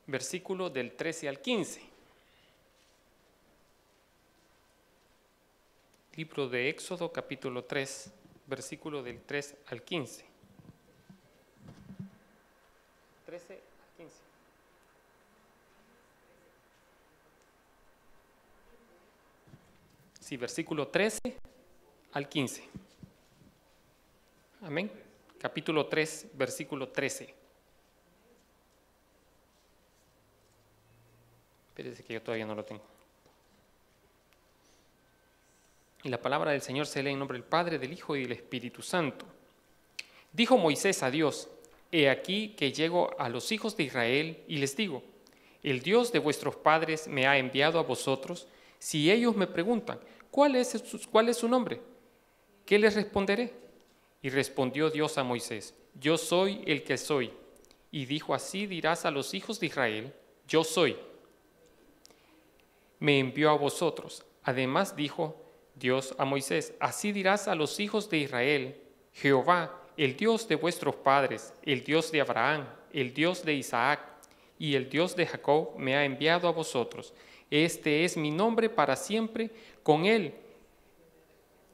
versículo del 13 al 15. Libro de Éxodo, capítulo 3, versículo del 3 al 15. 13 al 15. Sí, versículo 13 al 15. Amén. Capítulo 3, versículo 13. Espérese que yo todavía no lo tengo. Y la palabra del Señor se lee en nombre del Padre, del Hijo y del Espíritu Santo. Dijo Moisés a Dios: He aquí que llego a los hijos de Israel y les digo: el Dios de vuestros padres me ha enviado a vosotros. Si ellos me preguntan: ¿cuál es su nombre?, ¿qué les responderé? Y respondió Dios a Moisés: Yo soy el que soy. Y dijo: así dirás a los hijos de Israel: Yo soy. Me envió a vosotros. Además dijo Dios a Moisés: así dirás a los hijos de Israel: Jehová, el Dios de vuestros padres, el Dios de Abraham, el Dios de Isaac y el Dios de Jacob, me ha enviado a vosotros. Este es mi nombre para siempre, con él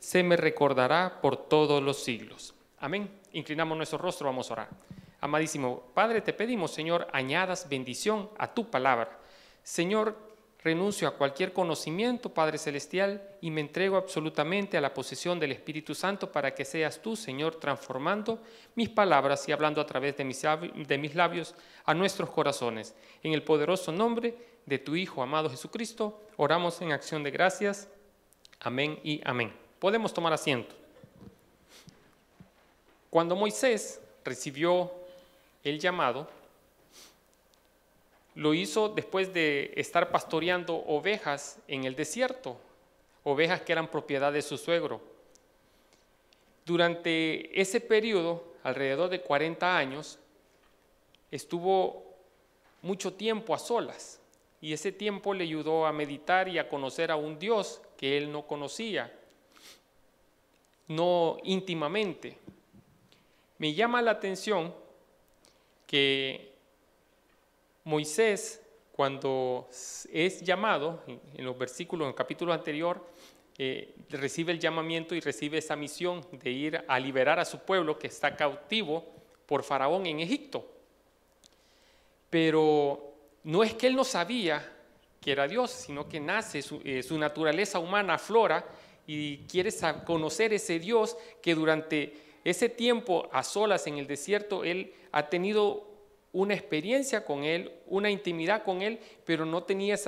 se me recordará por todos los siglos. Amén. Inclinamos nuestro rostro, vamos a orar. Amadísimo Padre, te pedimos, Señor, añadas bendición a tu palabra. Señor, renuncio a cualquier conocimiento, Padre Celestial, y me entrego absolutamente a la posesión del Espíritu Santo para que seas tú, Señor, transformando mis palabras y hablando a través de mis labios a nuestros corazones. En el poderoso nombre de tu Hijo amado Jesucristo, oramos en acción de gracias. Amén y amén. Podemos tomar asiento. Cuando Moisés recibió el llamado, lo hizo después de estar pastoreando ovejas en el desierto, ovejas que eran propiedad de su suegro. Durante ese periodo, alrededor de 40 años, estuvo mucho tiempo a solas, y ese tiempo le ayudó a meditar y a conocer a un Dios que él no conocía, no íntimamente. Me llama la atención que Moisés, cuando es llamado, en los versículos, en el capítulo anterior, recibe el llamamiento y recibe esa misión de ir a liberar a su pueblo que está cautivo por Faraón en Egipto. Pero no es que él no sabía que era Dios, sino que nace, su naturaleza humana aflora y quiere conocer ese Dios que durante ese tiempo a solas en el desierto él ha tenido una experiencia con él, una intimidad con él, pero no tenía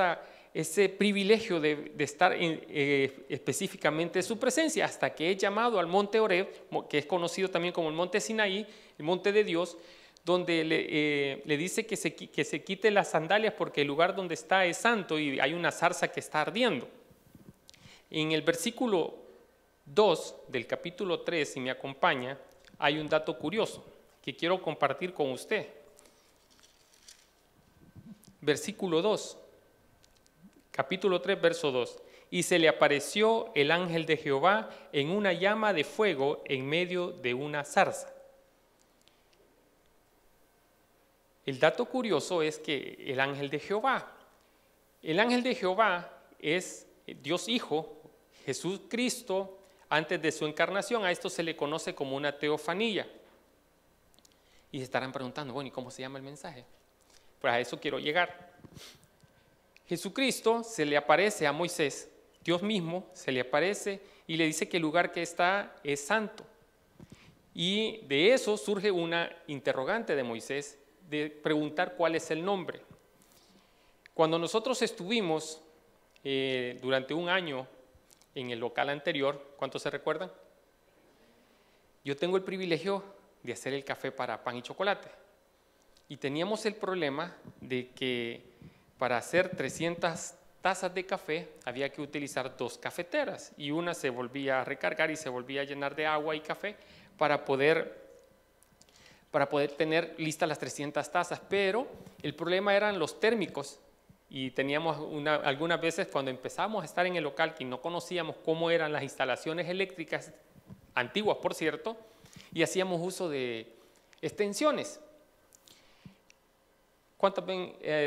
ese privilegio de estar específicamente en su presencia, hasta que es llamado al monte Horeb, que es conocido también como el monte Sinaí, el monte de Dios, donde le dice que se quite las sandalias porque el lugar donde está es santo y hay una zarza que está ardiendo. En el versículo 2 del capítulo 3, si me acompaña, hay un dato curioso que quiero compartir con usted. Versículo 2, capítulo 3, verso 2. Y se le apareció el ángel de Jehová en una llama de fuego en medio de una zarza. El dato curioso es que el ángel de Jehová es Dios Hijo, Jesucristo, antes de su encarnación. A esto se le conoce como una teofanía. Y se estarán preguntando, bueno, ¿y cómo se llama el mensaje? Pues a eso quiero llegar. Jesucristo se le aparece a Moisés, Dios mismo se le aparece y le dice que el lugar que está es santo. Y de eso surge una interrogante de Moisés, de preguntar cuál es el nombre. Cuando nosotros estuvimos durante un año en el local anterior, ¿cuántos se recuerdan? Yo tengo el privilegio de hacer el café para pan y chocolate. Y teníamos el problema de que para hacer 300 tazas de café había que utilizar 2 cafeteras y una se volvía a recargar y se volvía a llenar de agua y café para poder tener listas las 300 tazas, pero el problema eran los térmicos y teníamos algunas veces cuando empezamos a estar en el local que no conocíamos cómo eran las instalaciones eléctricas, antiguas por cierto, y hacíamos uso de extensiones. ¿Cuántos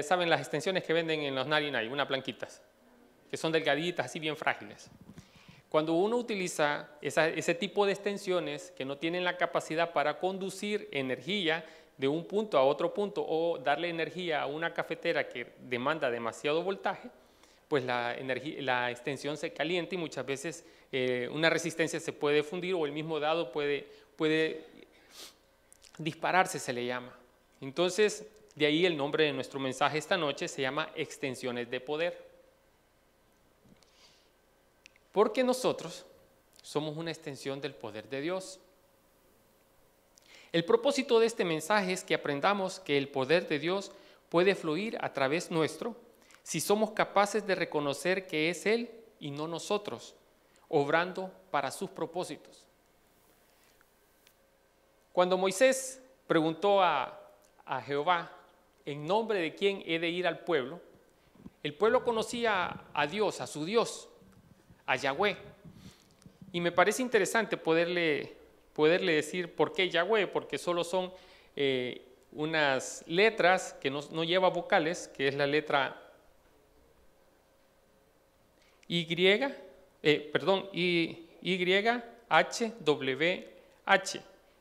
saben las extensiones que venden en los 99? Unas blanquitas, que son delgaditas, así bien frágiles. Cuando uno utiliza ese tipo de extensiones que no tienen la capacidad para conducir energía de un punto a otro punto o darle energía a una cafetera que demanda demasiado voltaje, pues la extensión se calienta y muchas veces una resistencia se puede fundir o el mismo dado puede dispararse, se le llama. Entonces, de ahí el nombre de nuestro mensaje esta noche se llama extensiones de poder. Porque nosotros somos una extensión del poder de Dios. El propósito de este mensaje es que aprendamos que el poder de Dios puede fluir a través nuestro si somos capaces de reconocer que es Él y no nosotros, obrando para sus propósitos. Cuando Moisés preguntó a Jehová, ¿en nombre de quién he de ir al pueblo? El pueblo conocía a Dios, a su Dios, a Yahweh. Y me parece interesante poderle decir por qué Yahweh, porque solo son unas letras que no lleva vocales, que es la letra YHWH,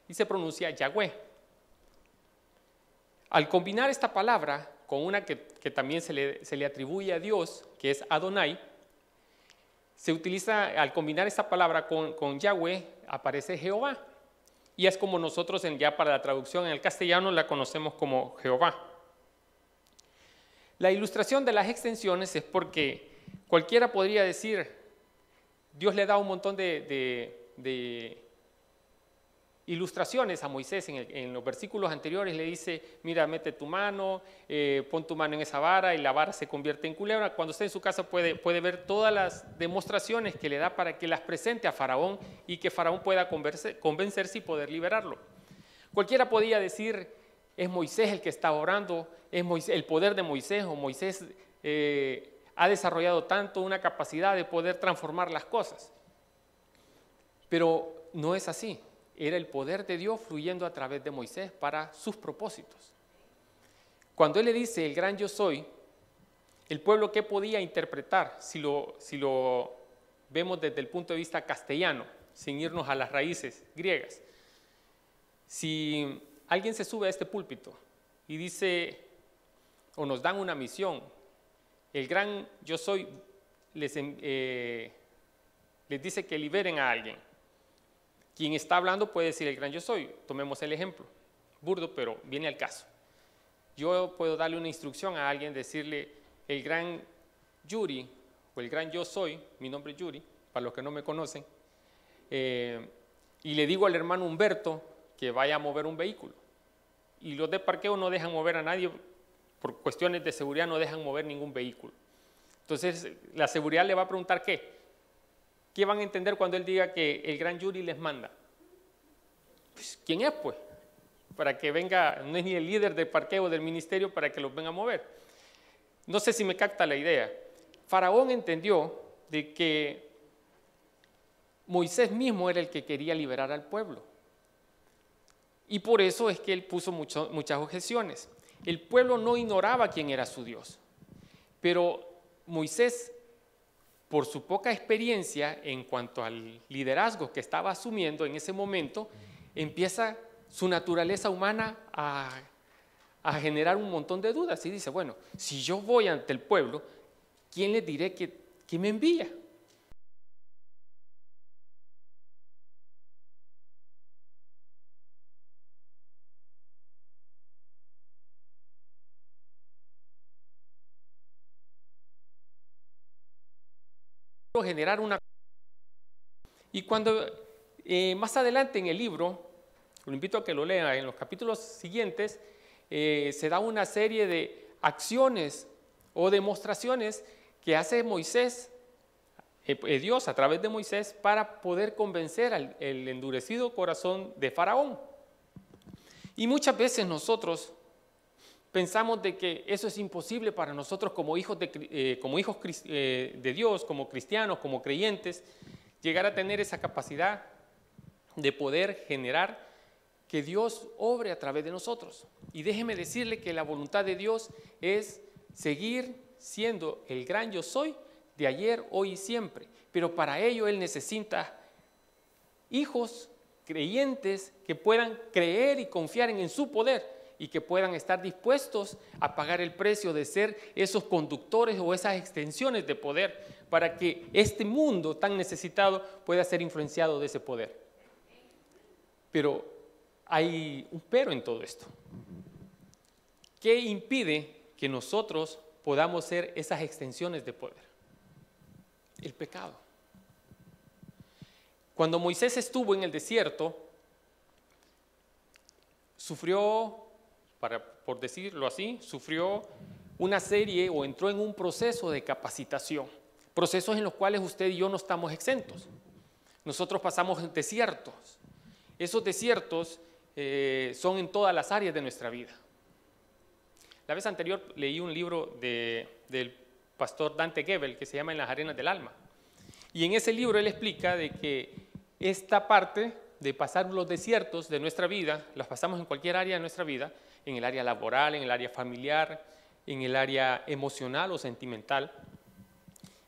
y se pronuncia Yahweh. Al combinar esta palabra con una que también se le atribuye a Dios, que es Adonai, se utiliza, al combinar esta palabra con Yahweh, aparece Jehová. Y es como nosotros ya para la traducción en el castellano la conocemos como Jehová. La ilustración de las extensiones es porque cualquiera podría decir, Dios le da un montón de ilustraciones a Moisés en los versículos anteriores. Le dice, mira, mete tu mano, pon tu mano en esa vara y la vara se convierte en culebra. Cuando esté en su casa puede ver todas las demostraciones que le da para que las presente a Faraón y que Faraón pueda convencerse y poder liberarlo. Cualquiera podía decir, es Moisés el que está orando, es el poder de Moisés, o Moisés ha desarrollado tanto una capacidad de poder transformar las cosas. Pero no es así. Era el poder de Dios fluyendo a través de Moisés para sus propósitos. Cuando él le dice, el gran yo soy, el pueblo, ¿qué podía interpretar si lo vemos desde el punto de vista castellano, sin irnos a las raíces griegas? Si alguien se sube a este púlpito y dice, o nos dan una misión, el gran yo soy les dice que liberen a alguien. Quien está hablando puede decir el gran yo soy. Tomemos el ejemplo, burdo, pero viene al caso. Yo puedo darle una instrucción a alguien, decirle el gran Yuri o el gran yo soy, mi nombre es Yuri, para los que no me conocen, y le digo al hermano Humberto que vaya a mover un vehículo. Y los de parqueo no dejan mover a nadie, por cuestiones de seguridad no dejan mover ningún vehículo. Entonces la seguridad le va a preguntar ¿qué? ¿Qué van a entender cuando él diga que el gran Yuri les manda? Pues, ¿quién es, pues? Para que venga, no es ni el líder de parqueo del ministerio para que los venga a mover. No sé si me capta la idea. Faraón entendió de que Moisés mismo era el que quería liberar al pueblo. Y por eso es que él puso muchas objeciones. El pueblo no ignoraba quién era su Dios. Pero Moisés, por su poca experiencia en cuanto al liderazgo que estaba asumiendo en ese momento, empieza su naturaleza humana a generar un montón de dudas y dice, bueno, si yo voy ante el pueblo, ¿quién les diré que me envía? Generar una... Y cuando más adelante en el libro, lo invito a que lo lea, en los capítulos siguientes, se da una serie de acciones o demostraciones que hace Moisés, Dios a través de Moisés, para poder convencer al endurecido corazón de Faraón. Y muchas veces nosotros pensamos de que eso es imposible para nosotros como hijos de Dios, como cristianos, como creyentes, llegar a tener esa capacidad de poder generar que Dios obre a través de nosotros. Y déjeme decirle que la voluntad de Dios es seguir siendo el gran yo soy de ayer, hoy y siempre. Pero para ello Él necesita hijos creyentes que puedan creer y confiar en su poder y que puedan estar dispuestos a pagar el precio de ser esos conductores o esas extensiones de poder para que este mundo tan necesitado pueda ser influenciado de ese poder. Pero hay un pero en todo esto. ¿Qué impide que nosotros podamos ser esas extensiones de poder? El pecado. Cuando Moisés estuvo en el desierto, sufrió, por decirlo así, sufrió una serie o entró en un proceso de capacitación, procesos en los cuales usted y yo no estamos exentos. Nosotros pasamos desiertos. Esos desiertos son en todas las áreas de nuestra vida. La vez anterior leí un libro del pastor Dante Gebel que se llama En las arenas del alma. Y en ese libro él explica de que esta parte de pasar los desiertos de nuestra vida, las pasamos en cualquier área de nuestra vida, en el área laboral, en el área familiar, en el área emocional o sentimental.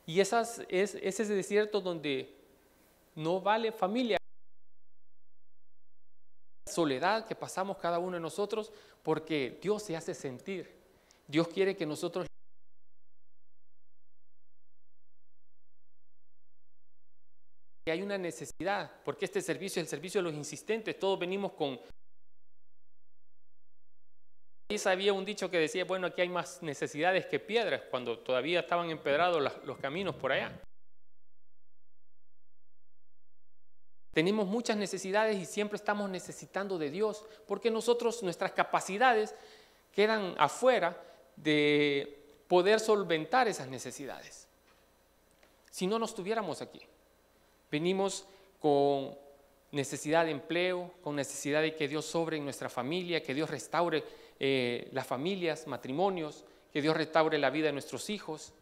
Y ese es el desierto donde no vale familia. Soledad que pasamos cada uno de nosotros porque Dios se hace sentir. Dios quiere que nosotros que hay una necesidad, porque este servicio es el servicio de los insistentes, todos venimos con... Y había un dicho que decía, bueno, aquí hay más necesidades que piedras, cuando todavía estaban empedrados los caminos por allá. Tenemos muchas necesidades y siempre estamos necesitando de Dios, porque nuestras capacidades quedan afuera de poder solventar esas necesidades. Si no estuviéramos aquí. Venimos con necesidad de empleo, con necesidad de que Dios sobre en nuestra familia, que Dios restaure las familias, matrimonios, que Dios restaure la vida de nuestros hijos,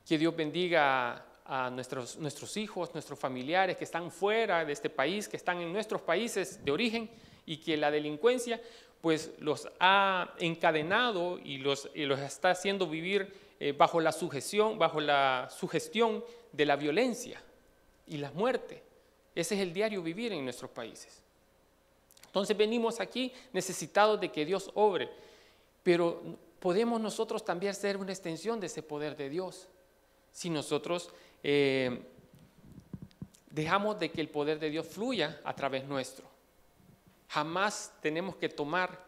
que Dios bendiga a nuestros hijos, nuestros familiares que están fuera de este país, que están en nuestros países de origen y que la delincuencia pues los ha encadenado y los está haciendo vivir bajo la sugestión de la violencia y la muerte. Ese es el diario vivir en nuestros países. Entonces venimos aquí necesitados de que Dios obre, pero podemos nosotros también ser una extensión de ese poder de Dios. Si nosotros dejamos de que el poder de Dios fluya a través nuestro. Jamás tenemos que tomar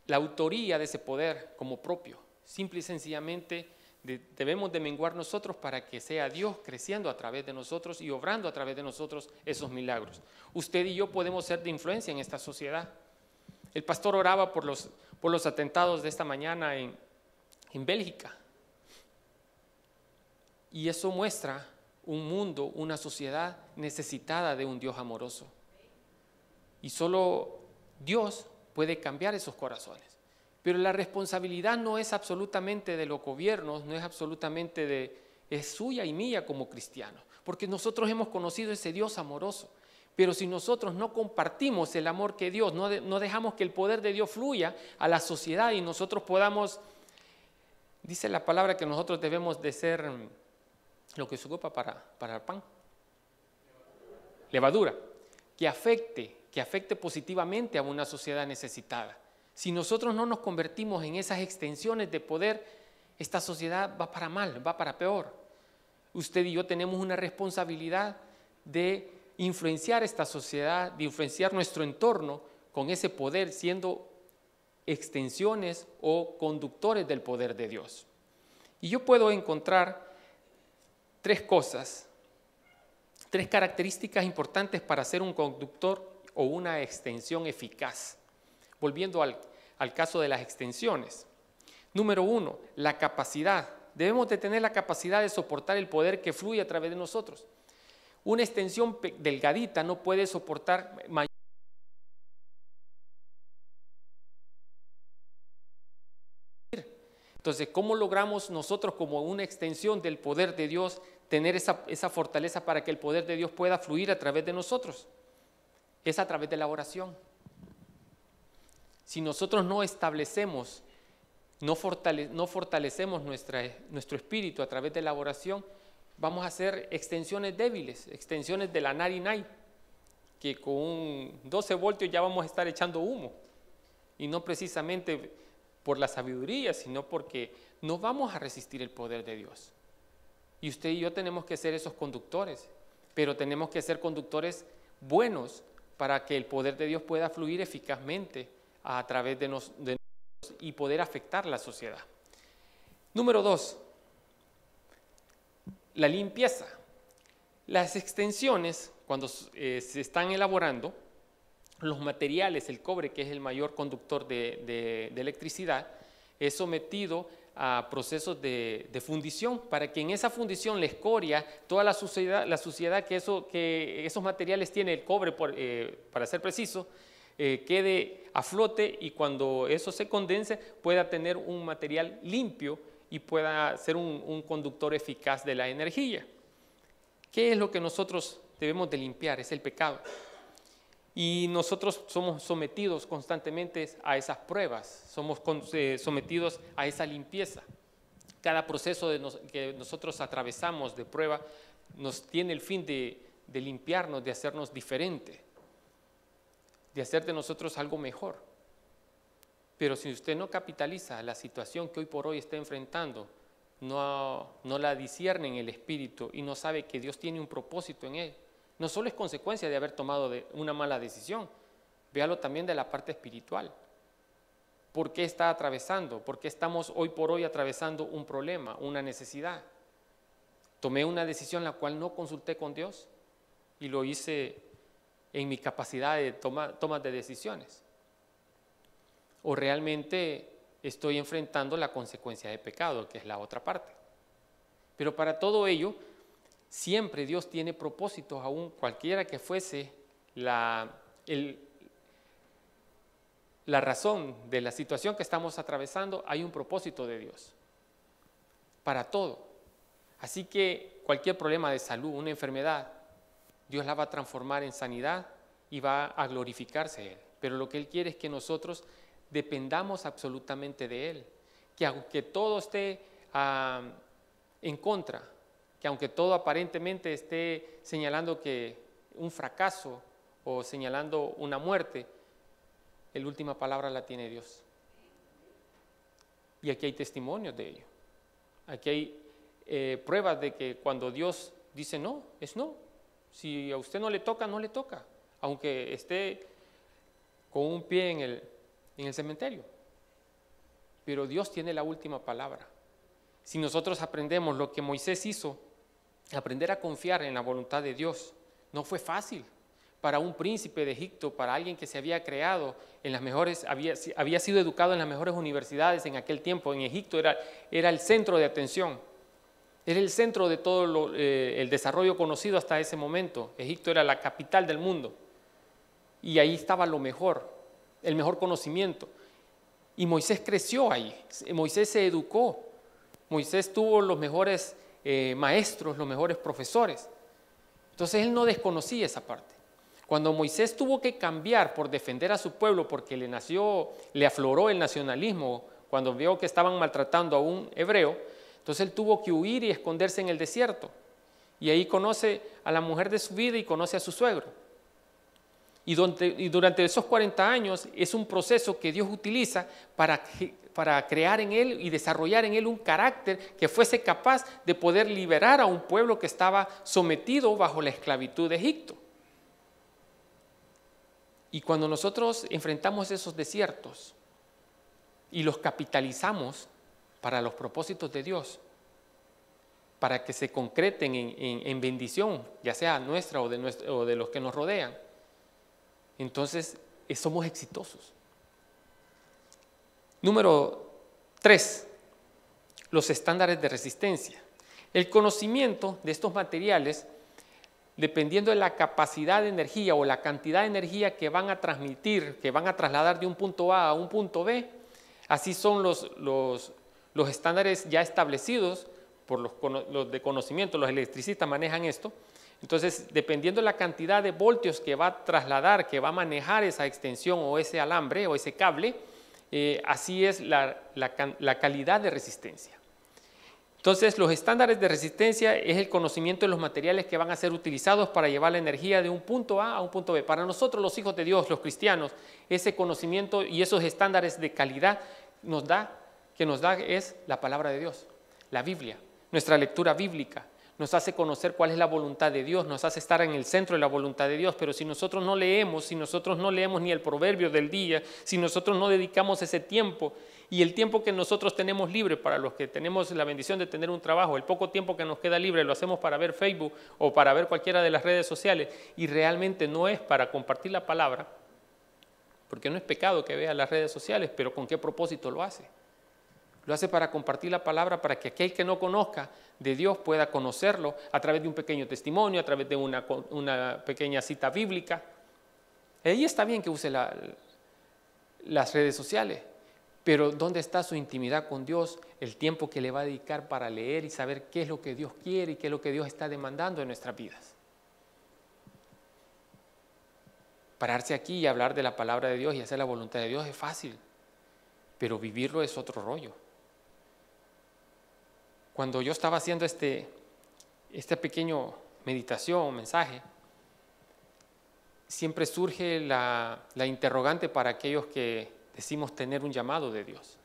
la autoría de ese poder como propio. Simple y sencillamente debemos de menguar nosotros para que sea Dios creciendo a través de nosotros y obrando a través de nosotros esos milagros. Usted y yo podemos ser de influencia en esta sociedad. El pastor oraba por los atentados de esta mañana en Bélgica. Y eso muestra un mundo, una sociedad necesitada de un Dios amoroso. Y solo Dios puede cambiar esos corazones. Pero la responsabilidad no es absolutamente de los gobiernos, no es absolutamente es suya y mía como cristianos. Porque nosotros hemos conocido ese Dios amoroso. Pero si nosotros no compartimos el amor que Dios, no dejamos que el poder de Dios fluya a la sociedad y nosotros podamos, dice la palabra que nosotros debemos de ser lo que se ocupa para el pan. Levadura. Que afecte positivamente a una sociedad necesitada. Si nosotros no nos convertimos en esas extensiones de poder, esta sociedad va para mal, va para peor. Usted y yo tenemos una responsabilidad de influenciar esta sociedad, de influenciar nuestro entorno con ese poder, siendo extensiones o conductores del poder de Dios. Y yo puedo encontrar tres características importantes para ser un conductor o una extensión eficaz. Volviendo al caso de las extensiones. Número 1, la capacidad. Debemos de tener la capacidad de soportar el poder que fluye a través de nosotros. Una extensión delgadita no puede soportar mayor. Entonces, ¿cómo logramos nosotros como una extensión del poder de Dios tener esa fortaleza para que el poder de Dios pueda fluir a través de nosotros? Es a través de la oración. Si nosotros no establecemos, no fortalecemos nuestro espíritu a través de la oración, vamos a hacer extensiones débiles, extensiones de la narinay, que con 12 voltios ya vamos a estar echando humo. Y no precisamente por la sabiduría, sino porque no vamos a resistir el poder de Dios. Y usted y yo tenemos que ser esos conductores, pero tenemos que ser conductores buenos para que el poder de Dios pueda fluir eficazmente a través de nosotros y poder afectar la sociedad. Número 2, la limpieza. Las extensiones, cuando se están elaborando, los materiales, el cobre, que es el mayor conductor de electricidad, es sometido a procesos de fundición para que en esa fundición la escoria, toda la suciedad que esos materiales tiene el cobre, para ser preciso, quede a flote y cuando eso se condense pueda tener un material limpio y pueda ser un conductor eficaz de la energía. ¿Qué es lo que nosotros debemos de limpiar? Es el pecado. Y nosotros somos sometidos constantemente a esas pruebas, somos sometidos a esa limpieza. Cada proceso que nosotros atravesamos de prueba nos tiene el fin de limpiarnos, de hacernos diferente, de hacer de nosotros algo mejor. Pero si usted no capitaliza la situación que hoy por hoy está enfrentando, no la discierne en el espíritu y no sabe que Dios tiene un propósito en él, no solo es consecuencia de haber tomado una mala decisión, véalo también de la parte espiritual. ¿Por qué está atravesando? ¿Por qué estamos hoy por hoy atravesando un problema, una necesidad? Tomé una decisión la cual no consulté con Dios y lo hice en mi capacidad de toma de decisiones. O realmente estoy enfrentando la consecuencia de pecado, que es la otra parte. Pero para todo ello, siempre Dios tiene propósitos, aún cualquiera que fuese la razón de la situación que estamos atravesando, hay un propósito de Dios para todo. Así que cualquier problema de salud, una enfermedad, Dios la va a transformar en sanidad y va a glorificarse Él. Pero lo que Él quiere es que nosotros dependamos absolutamente de Él, que aunque todo esté en contra, que aunque todo aparentemente esté señalando que un fracaso o señalando una muerte, la última palabra la tiene Dios. Y aquí hay testimonios de ello. Aquí hay pruebas de que cuando Dios dice no, es no. Si a usted no le toca, no le toca, aunque esté con un pie en el cementerio. Pero Dios tiene la última palabra. Si nosotros aprendemos lo que Moisés hizo, aprender a confiar en la voluntad de Dios, no fue fácil. Para un príncipe de Egipto, para alguien que se había creado en las mejores, había sido educado en las mejores universidades en aquel tiempo, en Egipto era el centro de atención, era el centro de todo el desarrollo conocido hasta ese momento. Egipto era la capital del mundo y ahí estaba lo mejor, el mejor conocimiento. Y Moisés creció ahí, Moisés se educó, Moisés tuvo los mejores maestros, los mejores profesores. Entonces él no desconocía esa parte. Cuando Moisés tuvo que cambiar por defender a su pueblo porque le afloró el nacionalismo, cuando vio que estaban maltratando a un hebreo, entonces él tuvo que huir y esconderse en el desierto. Y ahí conoce a la mujer de su vida y conoce a su suegro. Y durante esos 40 años es un proceso que Dios utiliza para crear en él y desarrollar en él un carácter que fuese capaz de poder liberar a un pueblo que estaba sometido bajo la esclavitud de Egipto. Y cuando nosotros enfrentamos esos desiertos y los capitalizamos para los propósitos de Dios, para que se concreten en bendición, ya sea nuestra o de los que nos rodean, entonces somos exitosos. Número 3, los estándares de resistencia. El conocimiento de estos materiales, dependiendo de la capacidad de energía o la cantidad de energía que van a transmitir, que van a trasladar de un punto A a un punto B, así son los estándares ya establecidos por los de conocimiento, los electricistas manejan esto. Entonces, dependiendo de la cantidad de voltios que va a trasladar, que va a manejar esa extensión o ese alambre o ese cable, así es la calidad de resistencia. Entonces, los estándares de resistencia es el conocimiento de los materiales que van a ser utilizados para llevar la energía de un punto A un punto B. Para nosotros, los hijos de Dios, los cristianos, ese conocimiento y esos estándares de calidad que nos da es la palabra de Dios, la Biblia, nuestra lectura bíblica. Nos hace conocer cuál es la voluntad de Dios, nos hace estar en el centro de la voluntad de Dios, pero si nosotros no leemos ni el proverbio del día, si nosotros no dedicamos ese tiempo y el tiempo que nosotros tenemos libre para los que tenemos la bendición de tener un trabajo, el poco tiempo que nos queda libre lo hacemos para ver Facebook o para ver cualquiera de las redes sociales y realmente no es para compartir la palabra, porque no es pecado que vea las redes sociales, pero ¿con qué propósito lo hace? Lo hace para compartir la palabra, para que aquel que no conozca de Dios pueda conocerlo a través de un pequeño testimonio, a través de una pequeña cita bíblica. Ahí está bien que use las redes sociales, pero ¿dónde está su intimidad con Dios? El tiempo que le va a dedicar para leer y saber qué es lo que Dios quiere y qué es lo que Dios está demandando en nuestras vidas. Pararse aquí y hablar de la palabra de Dios y hacer la voluntad de Dios es fácil, pero vivirlo es otro rollo. Cuando yo estaba haciendo este pequeño meditación o mensaje, siempre surge la interrogante para aquellos que decimos tener un llamado de Dios.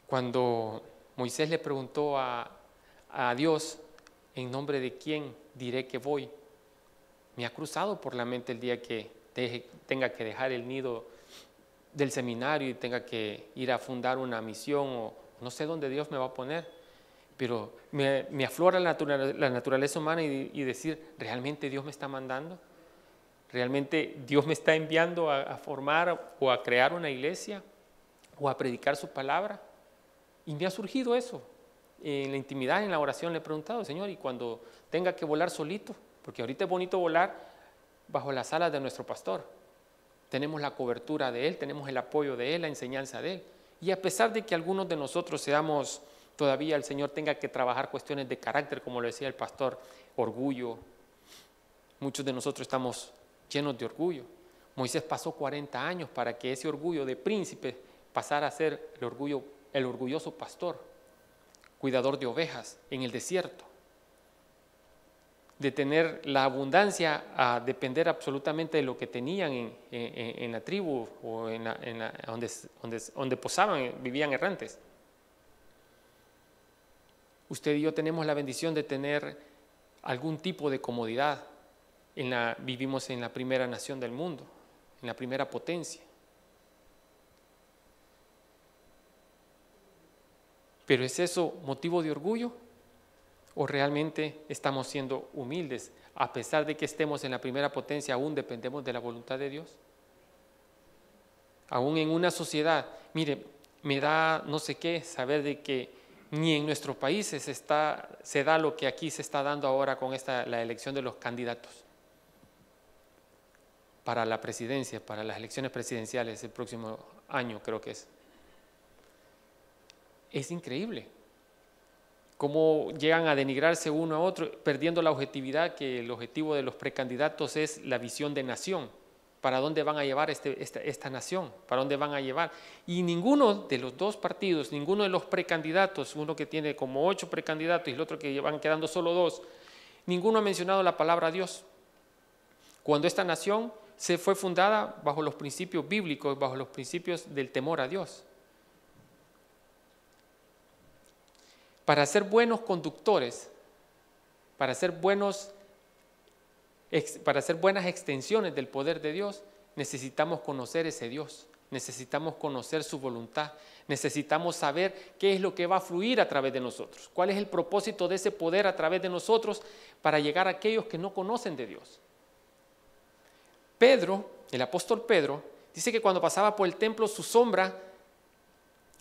Cuando Moisés le preguntó a Dios, ¿en nombre de quién diré que voy? Me ha cruzado por la mente el día que tenga que dejar el nido del seminario y tenga que ir a fundar una misión o no sé dónde Dios me va a poner, pero me aflora la naturaleza humana y decir, ¿realmente Dios me está mandando? ¿Realmente Dios me está enviando a formar o a crear una iglesia o a predicar su palabra? Y me ha surgido eso. En la intimidad, en la oración le he preguntado, Señor, y cuando tenga que volar solito, porque ahorita es bonito volar bajo las alas de nuestro pastor. Tenemos la cobertura de Él, tenemos el apoyo de Él, la enseñanza de Él. Y a pesar de que algunos de nosotros seamos, todavía el Señor tenga que trabajar cuestiones de carácter, como lo decía el pastor, orgullo. Muchos de nosotros estamos llenos de orgullo. Moisés pasó 40 años para que ese orgullo de príncipe pasara a ser el orgulloso pastor, cuidador de ovejas en el desierto. De tener la abundancia a depender absolutamente de lo que tenían en la tribu o donde posaban, vivían errantes. Usted y yo tenemos la bendición de tener algún tipo de comodidad. Vivimos en la primera nación del mundo, en la primera potencia. ¿Pero es eso motivo de orgullo? ¿O realmente estamos siendo humildes? A pesar de que estemos en la primera potencia, aún dependemos de la voluntad de Dios. Aún en una sociedad, mire, me da no sé qué saber de que ni en nuestros países se da lo que aquí se está dando ahora con la elección de los candidatos para la presidencia, para las elecciones presidenciales el próximo año, creo que es. Es increíble cómo llegan a denigrarse uno a otro, perdiendo la objetividad, que el objetivo de los precandidatos es la visión de nación. ¿Para dónde van a llevar esta nación? ¿Para dónde van a llevar? Y ninguno de los dos partidos, ninguno de los precandidatos, uno que tiene como 8 precandidatos y el otro que van quedando solo 2, ninguno ha mencionado la palabra Dios. Cuando esta nación se fue fundada bajo los principios bíblicos, bajo los principios del temor a Dios. Para ser buenos conductores, para ser buenas extensiones del poder de Dios, necesitamos conocer ese Dios, necesitamos conocer su voluntad, necesitamos saber qué es lo que va a fluir a través de nosotros, cuál es el propósito de ese poder a través de nosotros para llegar a aquellos que no conocen de Dios. Pedro, el apóstol Pedro, dice que cuando pasaba por el templo su sombra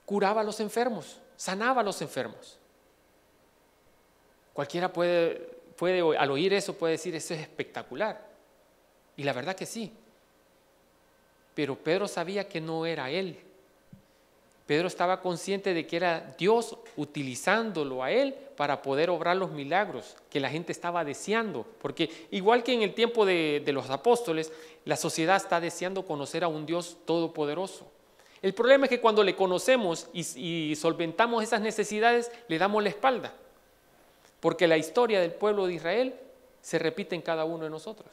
curaba a los enfermos, sanaba a los enfermos. Cualquiera puede al oír eso puede decir, eso es espectacular. Y la verdad que sí. Pero Pedro sabía que no era él. Pedro estaba consciente de que era Dios utilizándolo a él para poder obrar los milagros que la gente estaba deseando. Porque igual que en el tiempo de los apóstoles, la sociedad está deseando conocer a un Dios todopoderoso. El problema es que cuando le conocemos y solventamos esas necesidades, le damos la espalda. Porque la historia del pueblo de Israel se repite en cada uno de nosotros.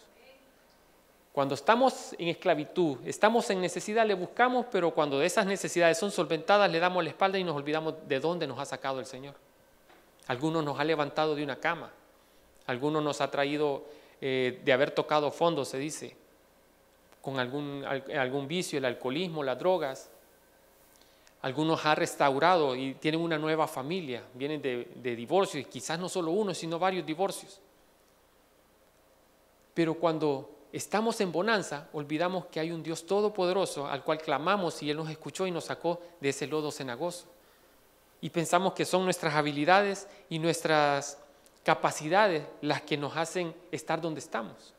Cuando estamos en esclavitud, estamos en necesidad, le buscamos, pero cuando esas necesidades son solventadas, le damos la espalda y nos olvidamos de dónde nos ha sacado el Señor. Algunos nos ha levantado de una cama, algunos nos ha traído de haber tocado fondo, se dice, con algún vicio, el alcoholismo, las drogas. Algunos ha restaurado y tienen una nueva familia, vienen de divorcios, y quizás no solo uno, sino varios divorcios. Pero cuando estamos en bonanza, olvidamos que hay un Dios todopoderoso al cual clamamos y Él nos escuchó y nos sacó de ese lodo cenagoso. Y pensamos que son nuestras habilidades y nuestras capacidades las que nos hacen estar donde estamos.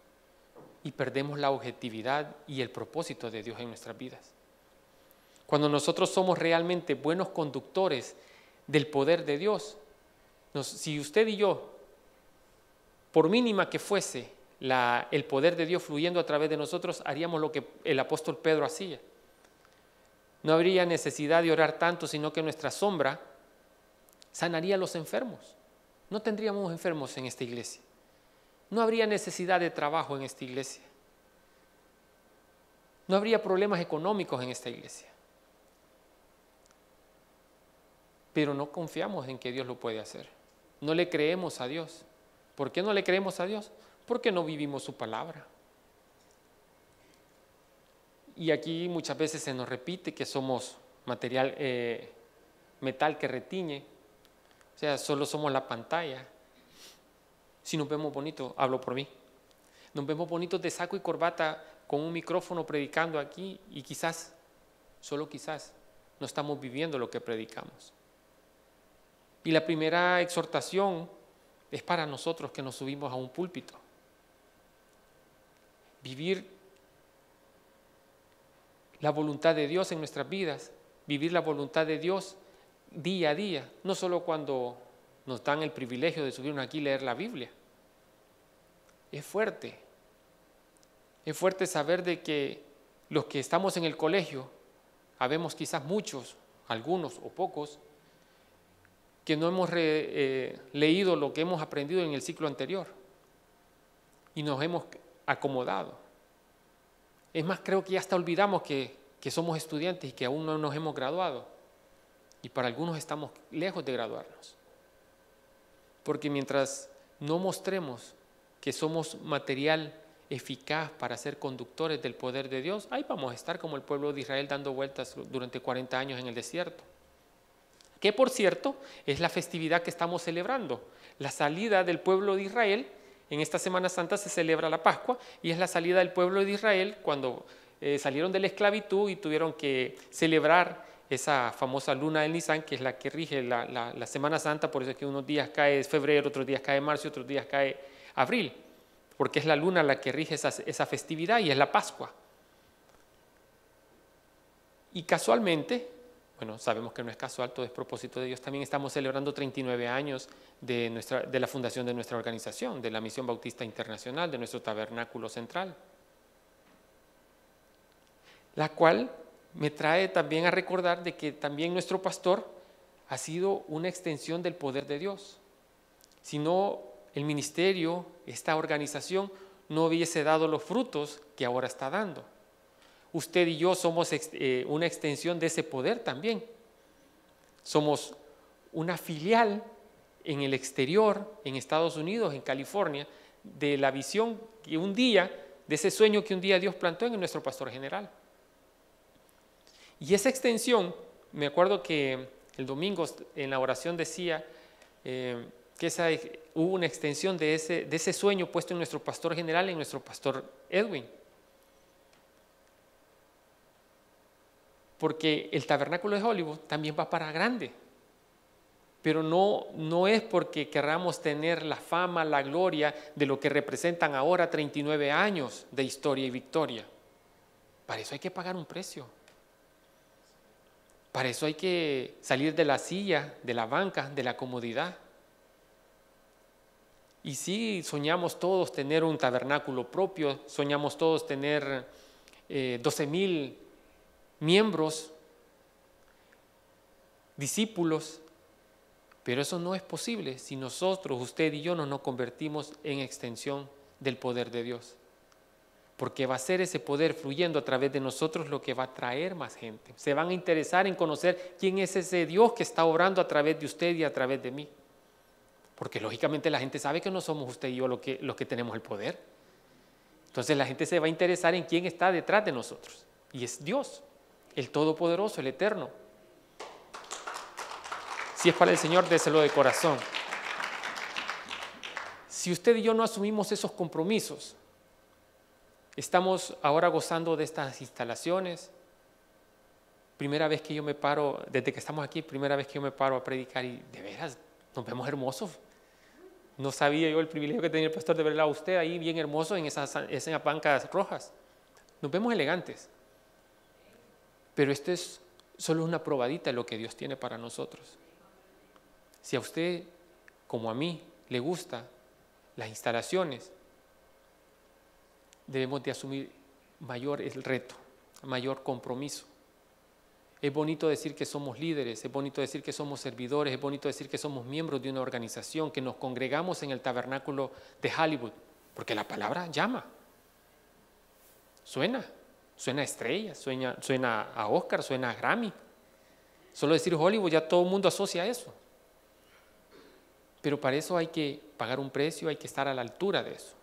Y perdemos la objetividad y el propósito de Dios en nuestras vidas. Cuando nosotros somos realmente buenos conductores del poder de Dios, si usted y yo, por mínima que fuese el poder de Dios fluyendo a través de nosotros, haríamos lo que el apóstol Pedro hacía. No habría necesidad de orar tanto, sino que nuestra sombra sanaría a los enfermos. No tendríamos enfermos en esta iglesia. No habría necesidad de trabajo en esta iglesia. No habría problemas económicos en esta iglesia. Pero no confiamos en que Dios lo puede hacer. No le creemos a Dios. ¿Por qué no le creemos a Dios? Porque no vivimos su palabra. Y aquí muchas veces se nos repite que somos metal que retiñe. O sea, solo somos la pantalla. Si nos vemos bonitos, hablo por mí, nos vemos bonitos de saco y corbata con un micrófono predicando aquí y quizás, solo quizás, no estamos viviendo lo que predicamos. Y la primera exhortación es para nosotros que nos subimos a un púlpito. Vivir la voluntad de Dios en nuestras vidas, vivir la voluntad de Dios día a día, no solo cuando nos dan el privilegio de subirnos aquí y leer la Biblia. Es fuerte saber de que los que estamos en el colegio, habemos quizás muchos, algunos o pocos, que no hemos leído lo que hemos aprendido en el ciclo anterior y nos hemos acomodado. Es más, creo que ya hasta olvidamos que somos estudiantes y que aún no nos hemos graduado. Y para algunos estamos lejos de graduarnos. Porque mientras no mostremos que somos material eficaz para ser conductores del poder de Dios, ahí vamos a estar como el pueblo de Israel dando vueltas durante 40 años en el desierto. Que por cierto es la festividad que estamos celebrando. La salida del pueblo de Israel, en esta Semana Santa se celebra la Pascua y es la salida del pueblo de Israel cuando salieron de la esclavitud y tuvieron que celebrar esa famosa luna del Nisan, que es la que rige la Semana Santa. Por eso es que unos días cae febrero, otros días cae marzo, otros días cae abril, porque es la luna la que rige esa festividad y es la Pascua. Y casualmente, bueno, sabemos que no es casual, todo es propósito de Dios, también estamos celebrando 39 años de la fundación de nuestra organización, de la Misión Bautista Internacional, de nuestro tabernáculo central, la cual me trae también a recordar de que también nuestro pastor ha sido una extensión del poder de Dios. Si no, el ministerio, esta organización, no hubiese dado los frutos que ahora está dando. Usted y yo somos una extensión de ese poder también. Somos una filial en el exterior, en Estados Unidos, en California, de la visión que un día, de ese sueño que un día Dios plantó en nuestro pastor general. Y esa extensión, me acuerdo que el domingo en la oración decía que hubo una extensión de ese sueño puesto en nuestro pastor general, en nuestro pastor Edwin. Porque el tabernáculo de Hollywood también va para grande, pero no es porque queramos tener la fama, la gloria de lo que representan ahora 39 años de historia y victoria. Para eso hay que pagar un precio. Para eso hay que salir de la silla, de la banca, de la comodidad. Y sí, soñamos todos tener un tabernáculo propio, soñamos todos tener 12,000 miembros, discípulos, pero eso no es posible si nosotros, usted y yo, no nos convertimos en extensión del poder de Dios. Porque va a ser ese poder fluyendo a través de nosotros lo que va a traer más gente. Se van a interesar en conocer quién es ese Dios que está obrando a través de usted y a través de mí. Porque lógicamente la gente sabe que no somos usted y yo los que tenemos el poder. Entonces la gente se va a interesar en quién está detrás de nosotros. Y es Dios, el Todopoderoso, el Eterno. Si es para el Señor, déselo de corazón. Si usted y yo no asumimos esos compromisos, estamos ahora gozando de estas instalaciones. Primera vez que yo me paro, desde que estamos aquí, primera vez que yo me paro a predicar y de veras nos vemos hermosos. No sabía yo el privilegio que tenía el pastor de verla a usted ahí bien hermoso en esas bancas rojas. Nos vemos elegantes. Pero esto es solo una probadita de lo que Dios tiene para nosotros. Si a usted, como a mí, le gusta las instalaciones, debemos de asumir mayor el reto, mayor compromiso. Es bonito decir que somos líderes, es bonito decir que somos servidores, es bonito decir que somos miembros de una organización, que nos congregamos en el tabernáculo de Hollywood, porque la palabra llama. Suena a estrella, suena a Oscar, suena a Grammy. Solo decir Hollywood ya todo el mundo asocia a eso. Pero para eso hay que pagar un precio, hay que estar a la altura de eso.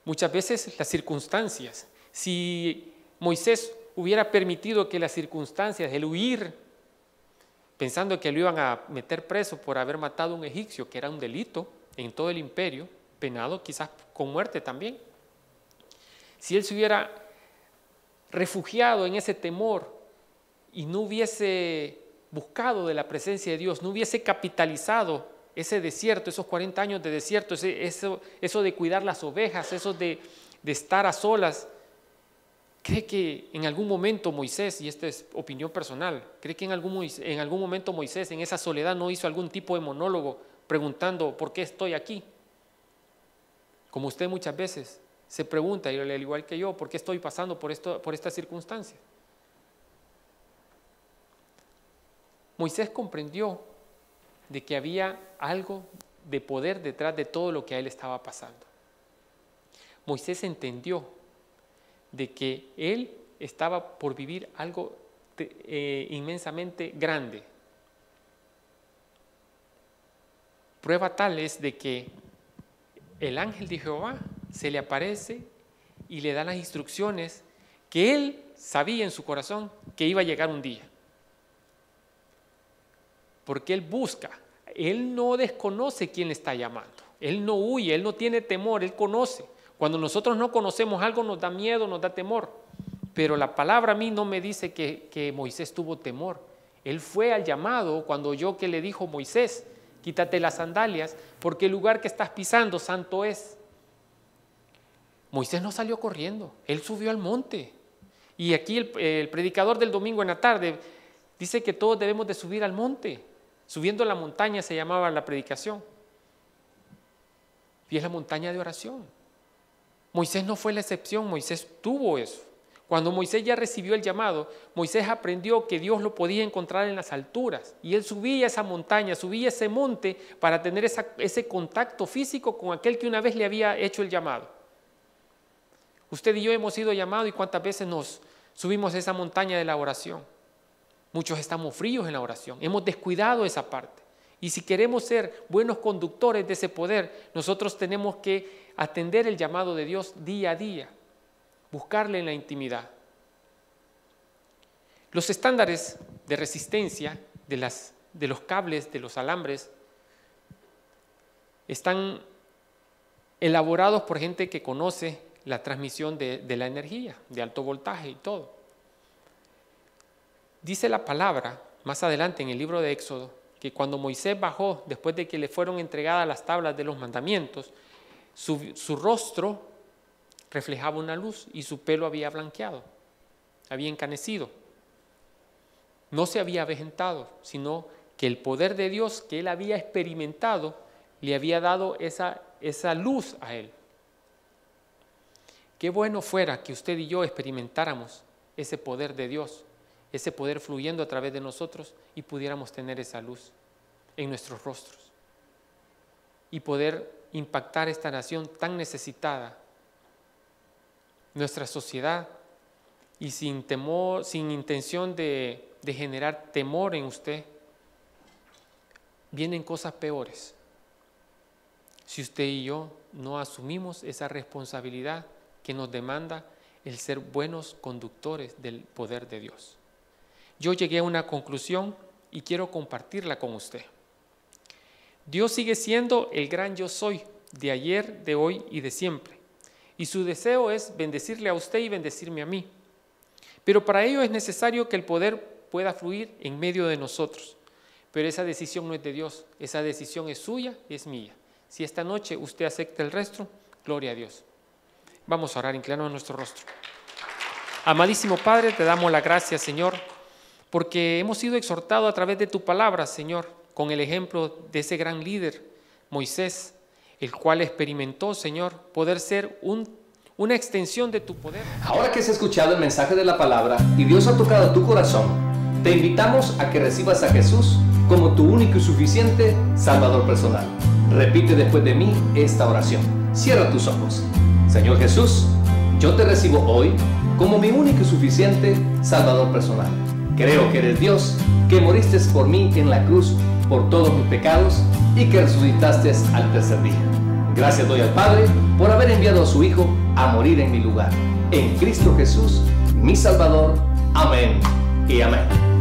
Muchas veces las circunstancias, si Moisés hubiera permitido que las circunstancias, el huir, pensando que lo iban a meter preso por haber matado a un egipcio, que era un delito en todo el imperio, penado quizás con muerte también. Si él se hubiera refugiado en ese temor y no hubiese buscado de la presencia de Dios, no hubiese capitalizado ese desierto, esos 40 años de desierto, eso de cuidar las ovejas, eso de estar a solas, ¿cree que en algún momento Moisés, y esta es opinión personal, cree que en algún momento Moisés en esa soledad no hizo algún tipo de monólogo preguntando por qué estoy aquí? Como usted muchas veces se pregunta, y al igual que yo, ¿por qué estoy pasando por esta circunstancia? Moisés comprendió de que había algo de poder detrás de todo lo que a él estaba pasando. Moisés entendió de que él estaba por vivir algo inmensamente grande. Prueba tal es de que el ángel de Jehová se le aparece y le da las instrucciones que él sabía en su corazón que iba a llegar un día. Porque él busca, él no desconoce quién le está llamando, él no huye, él no tiene temor, él conoce. Cuando nosotros no conocemos algo nos da miedo, nos da temor, pero la palabra a mí no me dice que Moisés tuvo temor. Él fue al llamado cuando oyó que le dijo Moisés, quítate las sandalias porque el lugar que estás pisando santo es. Moisés no salió corriendo, él subió al monte. Y aquí el predicador del domingo en la tarde dice que todos debemos de subir al monte. Subiendo la montaña se llamaba la predicación. Y es la montaña de oración. Moisés no fue la excepción, Moisés tuvo eso. Cuando Moisés ya recibió el llamado, Moisés aprendió que Dios lo podía encontrar en las alturas. Y él subía esa montaña, subía ese monte para tener ese contacto físico con aquel que una vez le había hecho el llamado. Usted y yo hemos sido llamados y cuántas veces nos subimos a esa montaña de la oración. Muchos estamos fríos en la oración, hemos descuidado esa parte. Y si queremos ser buenos conductores de ese poder, nosotros tenemos que atender el llamado de Dios día a día, buscarle en la intimidad. Los estándares de resistencia de los cables, de los alambres, están elaborados por gente que conoce la transmisión de la energía, de alto voltaje y todo. Dice la palabra, más adelante en el libro de Éxodo, que cuando Moisés bajó, después de que le fueron entregadas las tablas de los mandamientos, su rostro reflejaba una luz y su pelo había blanqueado, había encanecido. No se había avejentado, sino que el poder de Dios que él había experimentado le había dado esa luz a él. Qué bueno fuera que usted y yo experimentáramos ese poder de Dios, ese poder fluyendo a través de nosotros y pudiéramos tener esa luz en nuestros rostros y poder impactar esta nación tan necesitada, nuestra sociedad, y sin temor, sin intención de generar temor en usted, vienen cosas peores si usted y yo no asumimos esa responsabilidad que nos demanda el ser buenos conductores del poder de Dios. Yo llegué a una conclusión y quiero compartirla con usted. Dios sigue siendo el gran yo soy de ayer, de hoy y de siempre. Y su deseo es bendecirle a usted y bendecirme a mí. Pero para ello es necesario que el poder pueda fluir en medio de nosotros. Pero esa decisión no es de Dios, esa decisión es suya y es mía. Si esta noche usted acepta el resto, gloria a Dios. Vamos a orar, inclinando nuestro rostro. Amadísimo Padre, te damos la gracia, Señor, porque hemos sido exhortados a través de tu palabra, Señor, con el ejemplo de ese gran líder, Moisés, el cual experimentó, Señor, poder ser una extensión de tu poder. Ahora que has escuchado el mensaje de la palabra y Dios ha tocado tu corazón, te invitamos a que recibas a Jesús como tu único y suficiente Salvador personal. Repite después de mí esta oración. Cierra tus ojos. Señor Jesús, yo te recibo hoy como mi único y suficiente Salvador personal. Creo que eres Dios, que moriste por mí en la cruz por todos mis pecados y que resucitaste al tercer día. Gracias doy al Padre por haber enviado a su Hijo a morir en mi lugar. En Cristo Jesús, mi Salvador. Amén y amén.